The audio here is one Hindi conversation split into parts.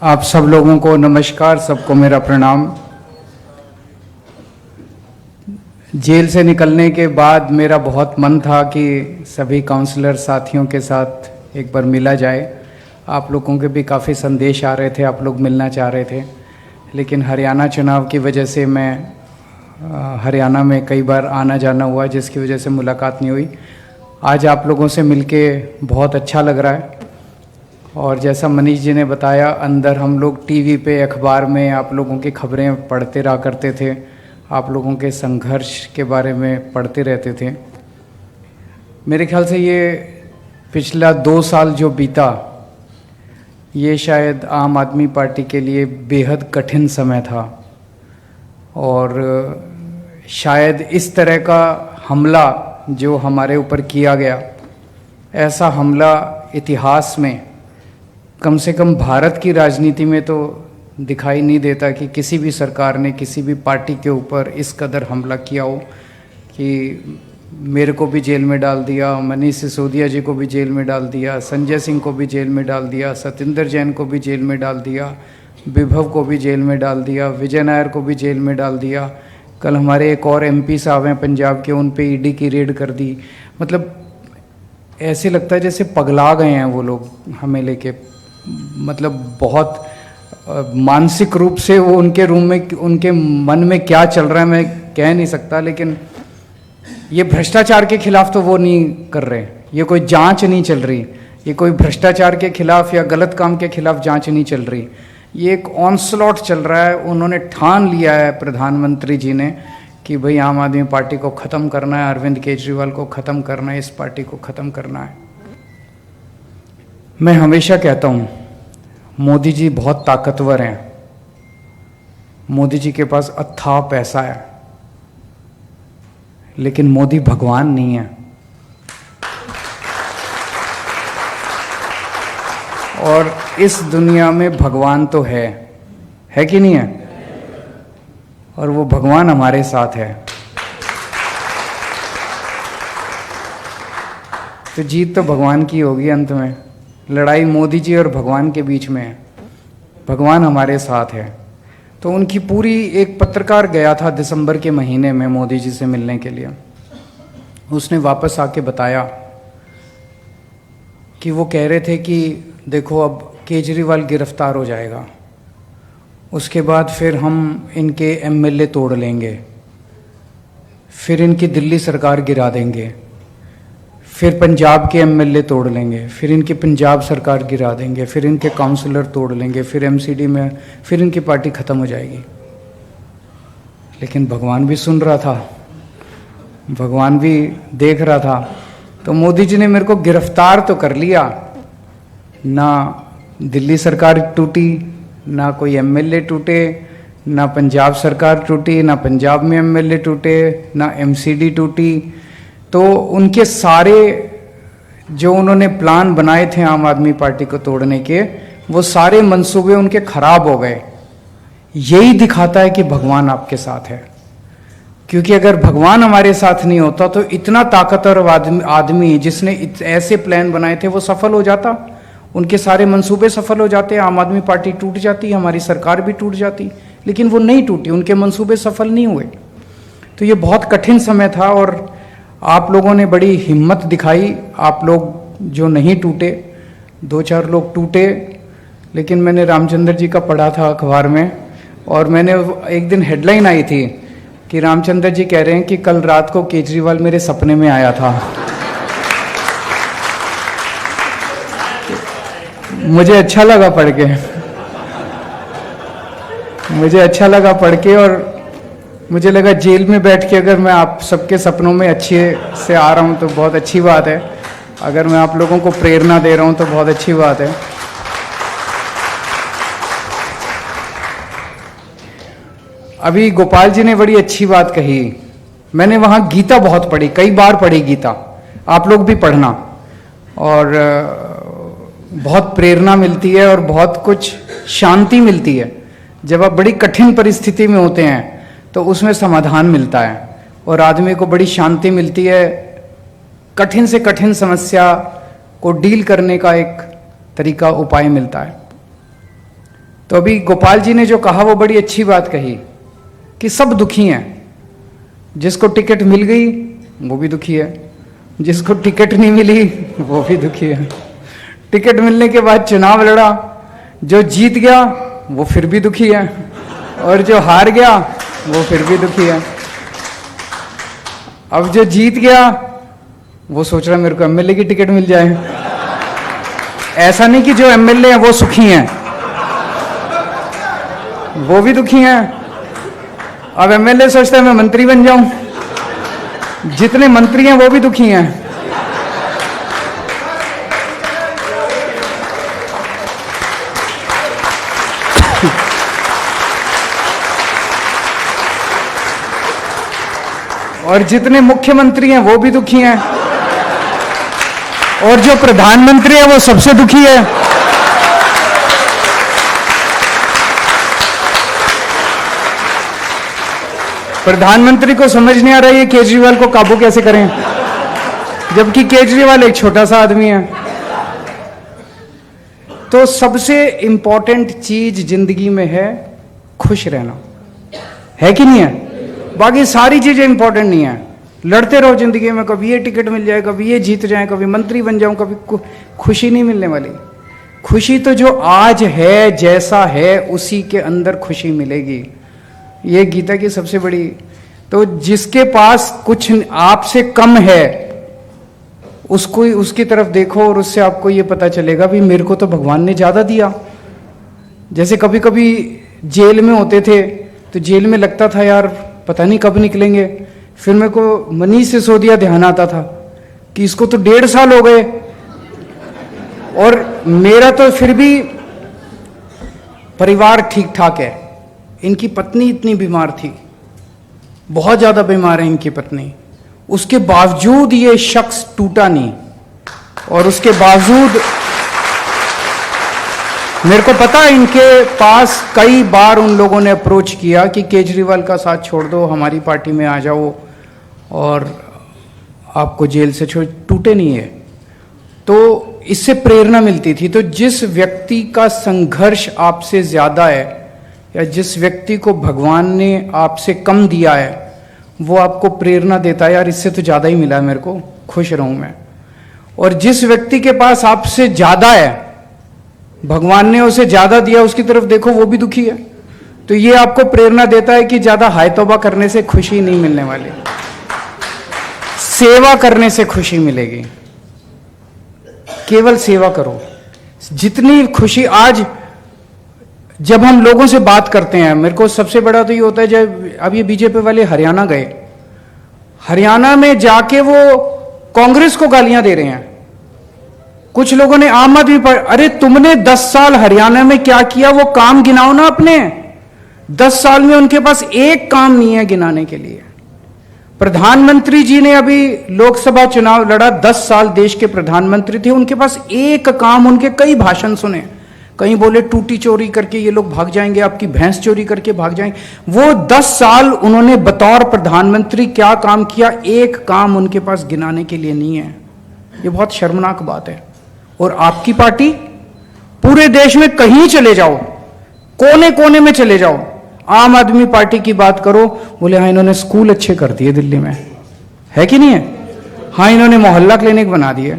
आप सब लोगों को नमस्कार, सबको मेरा प्रणाम। जेल से निकलने के बाद मेरा बहुत मन था कि सभी काउंसलर साथियों के साथ एक बार मिला जाए। आप लोगों के भी काफ़ी संदेश आ रहे थे, आप लोग मिलना चाह रहे थे, लेकिन हरियाणा चुनाव की वजह से मैं हरियाणा में कई बार आना जाना हुआ, जिसकी वजह से मुलाकात नहीं हुई। आज आप लोगों से मिलके बहुत अच्छा लग रहा है। और जैसा मनीष जी ने बताया, अंदर हम लोग टीवी पे, अखबार में आप लोगों की खबरें पढ़ते रहा करते थे, आप लोगों के संघर्ष के बारे में पढ़ते रहते थे। मेरे ख्याल से ये पिछला 2 साल जो बीता, ये शायद आम आदमी पार्टी के लिए बेहद कठिन समय था। और शायद इस तरह का हमला जो हमारे ऊपर किया गया, ऐसा हमला इतिहास में, कम से कम भारत की राजनीति में तो दिखाई नहीं देता कि किसी भी सरकार ने किसी भी पार्टी के ऊपर इस कदर हमला किया हो कि मेरे को भी जेल में डाल दिया, मनीष सिसोदिया जी को भी जेल में डाल दिया, संजय सिंह को भी जेल में डाल दिया, सत्येंद्र जैन को भी जेल में डाल दिया, विभव को भी जेल में डाल दिया, विजय नायर को भी जेल में डाल दिया। कल हमारे एक और एमपी साहब हैं पंजाब के, उन पे ईडी की रेड कर दी। मतलब ऐसे लगता है जैसे पगला गए हैं वो लोग हमें लेके। मतलब बहुत मानसिक रूप से वो उनके रूम में, उनके मन में क्या चल रहा है मैं कह नहीं सकता। लेकिन ये भ्रष्टाचार के खिलाफ तो वो नहीं कर रहे, ये कोई जांच नहीं चल रही, ये कोई भ्रष्टाचार के खिलाफ या गलत काम के खिलाफ जांच नहीं चल रही, ये एक ऑनस्लॉट चल रहा है। उन्होंने ठान लिया है प्रधानमंत्री जी ने कि भाई आम आदमी पार्टी को ख़त्म करना है, अरविंद केजरीवाल को ख़त्म करना है, इस पार्टी को ख़त्म करना है। मैं हमेशा कहता हूँ मोदी जी बहुत ताकतवर हैं, मोदी जी के पास अथाह पैसा है, लेकिन मोदी भगवान नहीं है। और इस दुनिया में भगवान तो है कि नहीं है? और वो भगवान हमारे साथ है। तो जीत तो भगवान की होगी अंत में। लड़ाई मोदी जी और भगवान के बीच में है, भगवान हमारे साथ है। तो उनकी पूरी, एक पत्रकार गया था दिसंबर के महीने में मोदी जी से मिलने के लिए, उसने वापस आके बताया कि वो कह रहे थे कि देखो अब केजरीवाल गिरफ्तार हो जाएगा, उसके बाद फिर हम इनके एमएलए तोड़ लेंगे, फिर इनकी दिल्ली सरकार गिरा देंगे, फिर पंजाब के एमएलए तोड़ लेंगे, फिर इनकी पंजाब सरकार गिरा देंगे, फिर इनके काउंसलर तोड़ लेंगे, फिर एमसीडी में फिर इनकी पार्टी ख़त्म हो जाएगी। लेकिन भगवान भी सुन रहा था, भगवान भी देख रहा था। तो मोदी जी ने मेरे को गिरफ्तार तो कर लिया, ना दिल्ली सरकार टूटी, ना कोई एमएलए टूटे, ना पंजाब सरकार टूटी, ना पंजाब में एमएलए टूटे, ना एमसीडी टूटी। तो उनके सारे जो उन्होंने प्लान बनाए थे आम आदमी पार्टी को तोड़ने के, वो सारे मंसूबे उनके खराब हो गए। यही दिखाता है कि भगवान आपके साथ है। क्योंकि अगर भगवान हमारे साथ नहीं होता तो इतना ताकतवर आदमी जिसने ऐसे प्लान बनाए थे वो सफल हो जाता, उनके सारे मंसूबे सफल हो जाते, आम आदमी पार्टी टूट जाती, हमारी सरकार भी टूट जाती। लेकिन वो नहीं टूटी, उनके मंसूबे सफल नहीं हुए। तो ये बहुत कठिन समय था और आप लोगों ने बड़ी हिम्मत दिखाई। आप लोग जो नहीं टूटे, 2-4 लोग टूटे, लेकिन मैंने रामचंद्र जी का पढ़ा था अखबार में, और मैंने एक दिन हेडलाइन आई थी कि रामचंद्र जी कह रहे हैं कि कल रात को केजरीवाल मेरे सपने में आया था। मुझे अच्छा लगा पढ़ के, मुझे अच्छा लगा पढ़ के, और मुझे लगा जेल में बैठ के अगर मैं आप सबके सपनों में अच्छे से आ रहा हूँ तो बहुत अच्छी बात है। अगर मैं आप लोगों को प्रेरणा दे रहा हूँ तो बहुत अच्छी बात है। अभी गोपाल जी ने बड़ी अच्छी बात कही। मैंने वहाँ गीता बहुत पढ़ी, कई बार पढ़ी गीता, आप लोग भी पढ़ना, और बहुत प्रेरणा मिलती है और बहुत कुछ शांति मिलती है। जब आप बड़ी कठिन परिस्थिति में होते हैं तो उसमें समाधान मिलता है और आदमी को बड़ी शांति मिलती है। कठिन से कठिन समस्या को डील करने का एक तरीका, उपाय मिलता है। तो अभी गोपाल जी ने जो कहा वो बड़ी अच्छी बात कही कि सब दुखी हैं। जिसको टिकट मिल गई वो भी दुखी है, जिसको टिकट नहीं मिली वो भी दुखी है। टिकट मिलने के बाद चुनाव लड़ा, जो जीत गया वो फिर भी दुखी है, और जो हार गया वो फिर भी दुखी है। अब जो जीत गया वो सोच रहा है मेरे को एमएलए की टिकट मिल जाए। ऐसा नहीं कि जो एमएलए हैं वो सुखी हैं, वो भी दुखी हैं। अब एमएलए सोचता है मैं मंत्री बन जाऊं, जितने मंत्री हैं वो भी दुखी हैं। और जितने मुख्यमंत्री हैं वो भी दुखी हैं, और जो प्रधानमंत्री है वो सबसे दुखी है। प्रधानमंत्री को समझ नहीं आ रहा है केजरीवाल को काबू कैसे करें, जबकि केजरीवाल एक छोटा सा आदमी है। तो सबसे इंपॉर्टेंट चीज जिंदगी में है खुश रहना, है कि नहीं है? बाकी सारी चीजें इंपॉर्टेंट नहीं है। लड़ते रहो जिंदगी में, कभी ये टिकट मिल जाए, कभी ये जीत जाए, कभी मंत्री बन जाऊं, कभी खुशी नहीं मिलने वाली। खुशी तो जो आज है, जैसा है उसी के अंदर खुशी मिलेगी। ये गीता की सबसे बड़ी। तो जिसके पास कुछ आपसे कम है उसको, उसकी तरफ देखो और उससे आपको ये पता चलेगा भी मेरे को तो भगवान ने ज्यादा दिया। जैसे कभी कभी जेल में होते थे तो जेल में लगता था यार पता नहीं कब निकलेंगे, फिर मेरे को मनीष सिसोदिया ध्यान आता था कि इसको तो 1.5 साल हो गए, और मेरा तो फिर भी परिवार ठीक ठाक है। इनकी पत्नी इतनी बीमार थी, बहुत ज्यादा बीमार है इनकी पत्नी, उसके बावजूद ये शख्स टूटा नहीं। और उसके बावजूद मेरे को पता है इनके पास कई बार उन लोगों ने अप्रोच किया कि केजरीवाल का साथ छोड़ दो, हमारी पार्टी में आ जाओ और आपको जेल से छोड़, टूटे नहीं है। तो इससे प्रेरणा मिलती थी। तो जिस व्यक्ति का संघर्ष आपसे ज्यादा है या जिस व्यक्ति को भगवान ने आपसे कम दिया है वो आपको प्रेरणा देता है, यार इससे तो ज्यादा ही मिला है मेरे को, खुश रहूं मैं। और जिस व्यक्ति के पास आपसे ज्यादा है, भगवान ने उसे ज्यादा दिया, उसकी तरफ देखो वो भी दुखी है। तो ये आपको प्रेरणा देता है कि ज्यादा हाय तौबा करने से खुशी नहीं मिलने वाली, सेवा करने से खुशी मिलेगी। केवल सेवा करो। जितनी खुशी आज जब हम लोगों से बात करते हैं, मेरे को सबसे बड़ा तो ये होता है जब अब ये बीजेपी वाले हरियाणा गए, हरियाणा में जाके वो कांग्रेस को गालियां दे रहे हैं। कुछ लोगों ने आम आदमी पर, अरे तुमने 10 साल हरियाणा में क्या किया वो काम गिनाओ ना अपने। 10 साल में उनके पास एक काम नहीं है गिनाने के लिए। प्रधानमंत्री जी ने अभी लोकसभा चुनाव लड़ा, 10 साल देश के प्रधानमंत्री थे, उनके पास एक काम, उनके कई भाषण सुने। कहीं बोले टूटी चोरी करके ये लोग भाग जाएंगे, आपकी भैंस चोरी करके भाग जाएंगे। वो 10 साल उन्होंने बतौर प्रधानमंत्री क्या काम किया, एक काम उनके पास गिनाने के लिए नहीं है। ये बहुत शर्मनाक बात है। और आपकी पार्टी, पूरे देश में कहीं चले जाओ, कोने कोने में चले जाओ, आम आदमी पार्टी की बात करो, बोले हाँ इन्होंने स्कूल अच्छे कर दिए दिल्ली में, है कि नहीं है? हाँ इन्होंने मोहल्ला क्लिनिक बना दिए,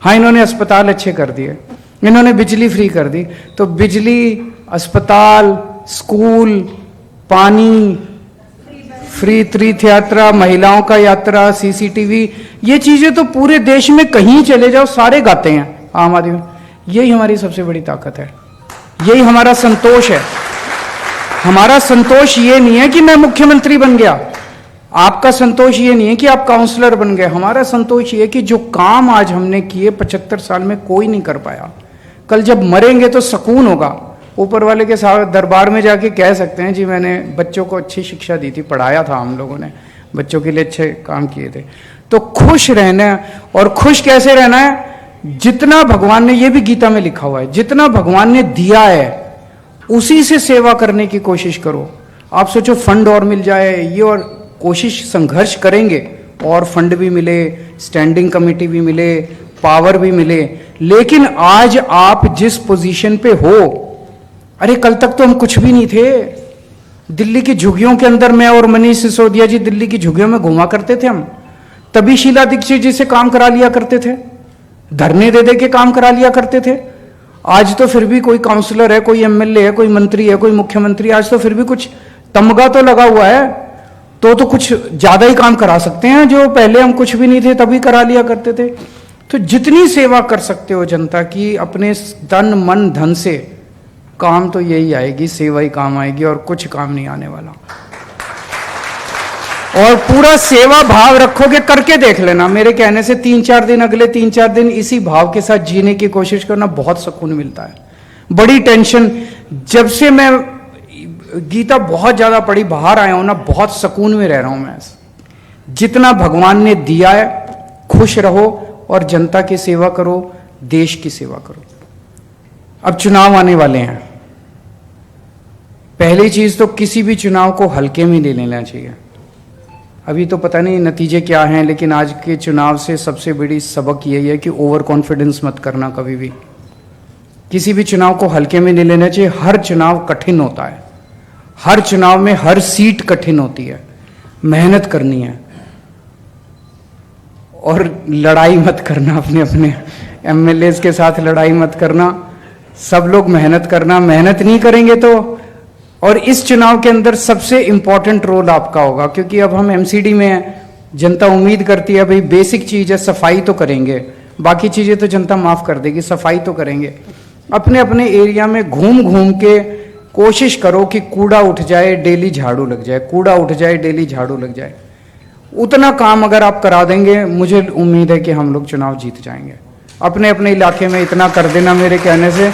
हाँ इन्होंने अस्पताल अच्छे कर दिए, इन्होंने बिजली फ्री कर दी। तो बिजली, अस्पताल, स्कूल, पानी, फ्री तीर्थ यात्रा, महिलाओं का यात्रा, सीसीटीवी, ये चीजें तो पूरे देश में कहीं चले जाओ सारे गाते हैं आम आदमी। यही हमारी सबसे बड़ी ताकत है, यही हमारा संतोष है। हमारा संतोष ये नहीं है कि मैं मुख्यमंत्री बन गया, आपका संतोष ये नहीं है कि आप काउंसलर बन गए। हमारा संतोष ये है कि जो काम आज हमने किए 75 साल में कोई नहीं कर पाया, कल जब मरेंगे तो सुकून होगा। ऊपर वाले के साथ दरबार में जाके कह सकते हैं जी मैंने बच्चों को अच्छी शिक्षा दी थी, पढ़ाया था, हम लोगों ने बच्चों के लिए अच्छे काम किए थे। तो खुश रहना, और खुश कैसे रहना है? जितना भगवान ने, ये भी गीता में लिखा हुआ है, जितना भगवान ने दिया है उसी से सेवा करने की कोशिश करो। आप सोचो फंड और मिल जाए ये, और कोशिश संघर्ष करेंगे और फंड भी मिले, स्टैंडिंग कमेटी भी मिले, पावर भी मिले। लेकिन आज आप जिस पोजीशन पे हो अरे कल तक तो हम कुछ भी नहीं थे। दिल्ली की झुग्गियों के अंदर मैं और मनीष सिसोदिया जी दिल्ली की झुग्गियों में घुमा करते थे हम, तभी शीला दीक्षित जी से काम करा लिया करते थे, धरने दे दे के काम करा लिया करते थे। आज तो फिर भी कोई काउंसलर है, कोई एमएलए है, कोई मंत्री है, कोई मुख्यमंत्री, आज तो फिर भी कुछ तमगा तो लगा हुआ है, तो कुछ ज्यादा ही काम करा सकते हैं, जो पहले हम कुछ भी नहीं थे तभी करा लिया करते थे। तो जितनी सेवा कर सकते हो जनता की अपने तन मन धन से, काम तो यही आएगी, सेवा ही काम आएगी और कुछ काम नहीं आने वाला। और पूरा सेवा भाव रखोगे, करके देख लेना, मेरे कहने से 3-4 दिन, अगले 3-4 दिन इसी भाव के साथ जीने की कोशिश करना, बहुत सुकून मिलता है। बड़ी टेंशन, जब से मैं गीता बहुत ज्यादा पढ़ी, बाहर आया हूं ना, बहुत सुकून में रह रहा हूं मैं। जितना भगवान ने दिया है, खुश रहो और जनता की सेवा करो, देश की सेवा करो। अब चुनाव आने वाले हैं, पहली चीज तो किसी भी चुनाव को हल्के में नहीं लेना चाहिए। अभी तो पता नहीं नतीजे क्या हैं, लेकिन आज के चुनाव से सबसे बड़ी सबक यही है कि ओवर कॉन्फिडेंस मत करना कभी भी। किसी भी चुनाव को हल्के में नहीं लेना चाहिए। हर चुनाव कठिन होता है, हर चुनाव में हर सीट कठिन होती है, मेहनत करनी है और लड़ाई मत करना, अपने अपने एमएलए के साथ लड़ाई मत करना, सब लोग मेहनत करना। मेहनत नहीं करेंगे तो, और इस चुनाव के अंदर सबसे इंपॉर्टेंट रोल आपका होगा, क्योंकि अब हम एमसीडी में हैं, जनता उम्मीद करती है भाई बेसिक चीज है, सफाई तो करेंगे, बाकी चीजें तो जनता माफ कर देगी, सफाई तो करेंगे। अपने अपने एरिया में घूम घूम के कोशिश करो कि कूड़ा उठ जाए, डेली झाड़ू लग जाए, कूड़ा उठ जाए, डेली झाड़ू लग जाए। उतना काम अगर आप करा देंगे, मुझे उम्मीद है कि हम लोग चुनाव जीत जाएंगे। अपने अपने इलाके में इतना कर देना, मेरे कहने से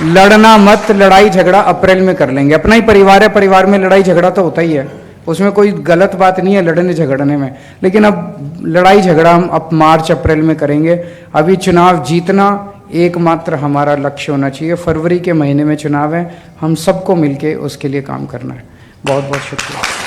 लड़ना मत, लड़ाई झगड़ा अप्रैल में कर लेंगे। अपना ही परिवार है, परिवार में लड़ाई झगड़ा तो होता ही है, उसमें कोई गलत बात नहीं है लड़ने झगड़ने में, लेकिन अब लड़ाई झगड़ा हम अब मार्च अप्रैल में करेंगे। अभी चुनाव जीतना एकमात्र हमारा लक्ष्य होना चाहिए। फरवरी के महीने में चुनाव है, हम सबको मिलके उसके लिए काम करना है। बहुत बहुत शुक्रिया।